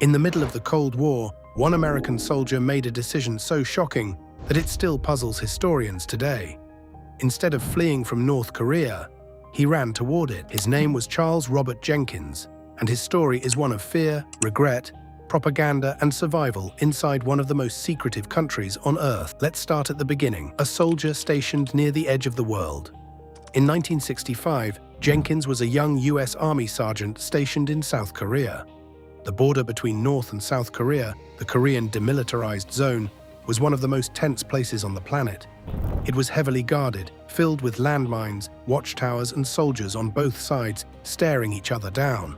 In the middle of the Cold War, one American soldier made a decision so shocking that it still puzzles historians today. Instead of fleeing from North Korea, he ran toward it. His name was Charles Robert Jenkins, and his story is one of fear, regret, propaganda, and survival inside one of the most secretive countries on Earth. Let's start at the beginning. A soldier stationed near the edge of the world. In 1965, Jenkins was a young U.S. Army sergeant stationed in South Korea. The border between North and South Korea, the Korean demilitarized zone, was one of the most tense places on the planet. It was heavily guarded, filled with landmines, watchtowers, and soldiers on both sides staring each other down.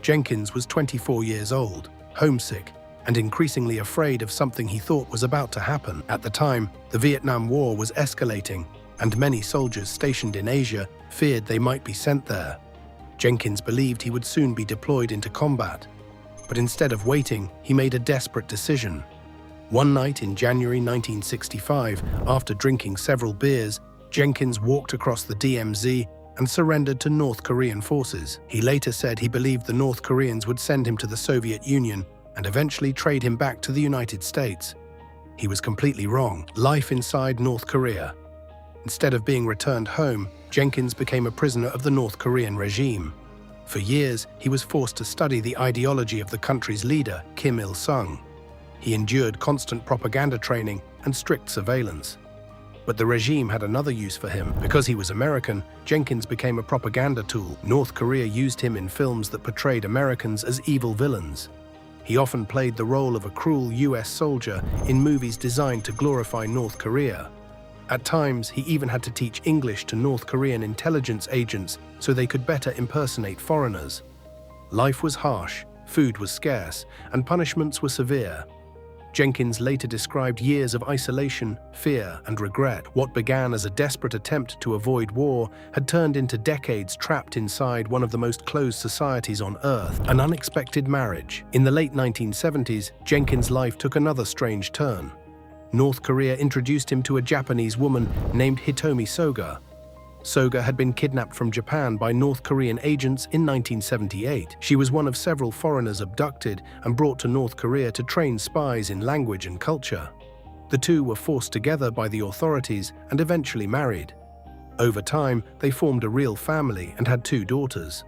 Jenkins was 24 years old, homesick, and increasingly afraid of something he thought was about to happen. At the time, the Vietnam War was escalating, and many soldiers stationed in Asia feared they might be sent there. Jenkins believed he would soon be deployed into combat. But instead of waiting, he made a desperate decision. One night in January 1965, after drinking several beers, Jenkins walked across the DMZ and surrendered to North Korean forces. He later said he believed the North Koreans would send him to the Soviet Union and eventually trade him back to the United States. He was completely wrong. Life inside North Korea. Instead of being returned home, Jenkins became a prisoner of the North Korean regime. For years, he was forced to study the ideology of the country's leader, Kim Il-sung. He endured constant propaganda training and strict surveillance. But the regime had another use for him. Because he was American, Jenkins became a propaganda tool. North Korea used him in films that portrayed Americans as evil villains. He often played the role of a cruel U.S. soldier in movies designed to glorify North Korea. At times, he even had to teach English to North Korean intelligence agents so they could better impersonate foreigners. Life was harsh, food was scarce, and punishments were severe. Jenkins later described years of isolation, fear, and regret. What began as a desperate attempt to avoid war had turned into decades trapped inside one of the most closed societies on Earth, an unexpected marriage. In the late 1970s, Jenkins' life took another strange turn. North Korea introduced him to a Japanese woman named Hitomi Soga. Soga had been kidnapped from Japan by North Korean agents in 1978. She was one of several foreigners abducted and brought to North Korea to train spies in language and culture. The two were forced together by the authorities and eventually married. Over time, they formed a real family and had 2 daughters.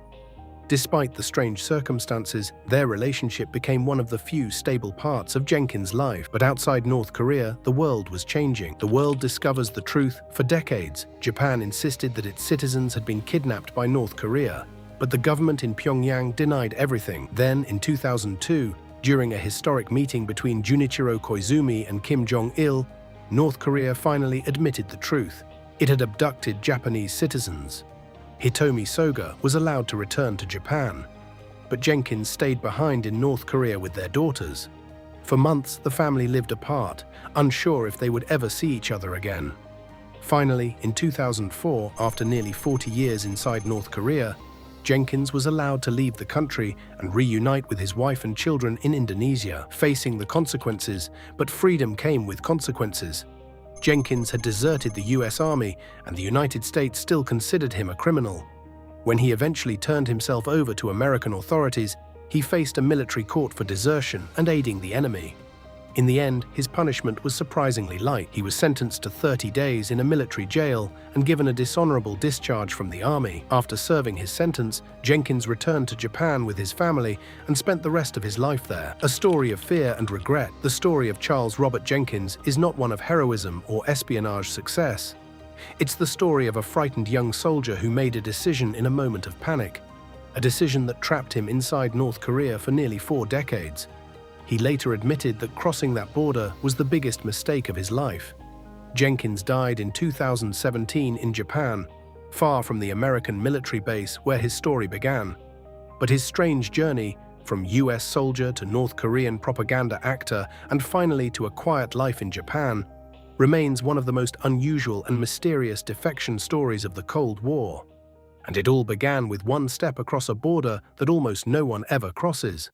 Despite the strange circumstances, their relationship became one of the few stable parts of Jenkins' life. But outside North Korea, the world was changing. The world discovers the truth. For decades, Japan insisted that its citizens had been kidnapped by North Korea, but the government in Pyongyang denied everything. Then, in 2002, during a historic meeting between Junichiro Koizumi and Kim Jong-il, North Korea finally admitted the truth. It had abducted Japanese citizens. Hitomi Soga was allowed to return to Japan, but Jenkins stayed behind in North Korea with their daughters. For months, the family lived apart, unsure if they would ever see each other again. Finally, in 2004, after nearly 40 years inside North Korea, Jenkins was allowed to leave the country and reunite with his wife and children in Indonesia, facing the consequences, but freedom came with consequences. Jenkins had deserted the U.S. Army, and the United States still considered him a criminal. When he eventually turned himself over to American authorities, he faced a military court for desertion and aiding the enemy. In the end, his punishment was surprisingly light. He was sentenced to 30 days in a military jail and given a dishonorable discharge from the army. After serving his sentence, Jenkins returned to Japan with his family and spent the rest of his life there. A story of fear and regret. The story of Charles Robert Jenkins is not one of heroism or espionage success. It's the story of a frightened young soldier who made a decision in a moment of panic, a decision that trapped him inside North Korea for nearly 4 decades. He later admitted that crossing that border was the biggest mistake of his life. Jenkins died in 2017 in Japan, far from the American military base where his story began. But his strange journey, from US soldier to North Korean propaganda actor and finally to a quiet life in Japan, remains one of the most unusual and mysterious defection stories of the Cold War. And it all began with one step across a border that almost no one ever crosses.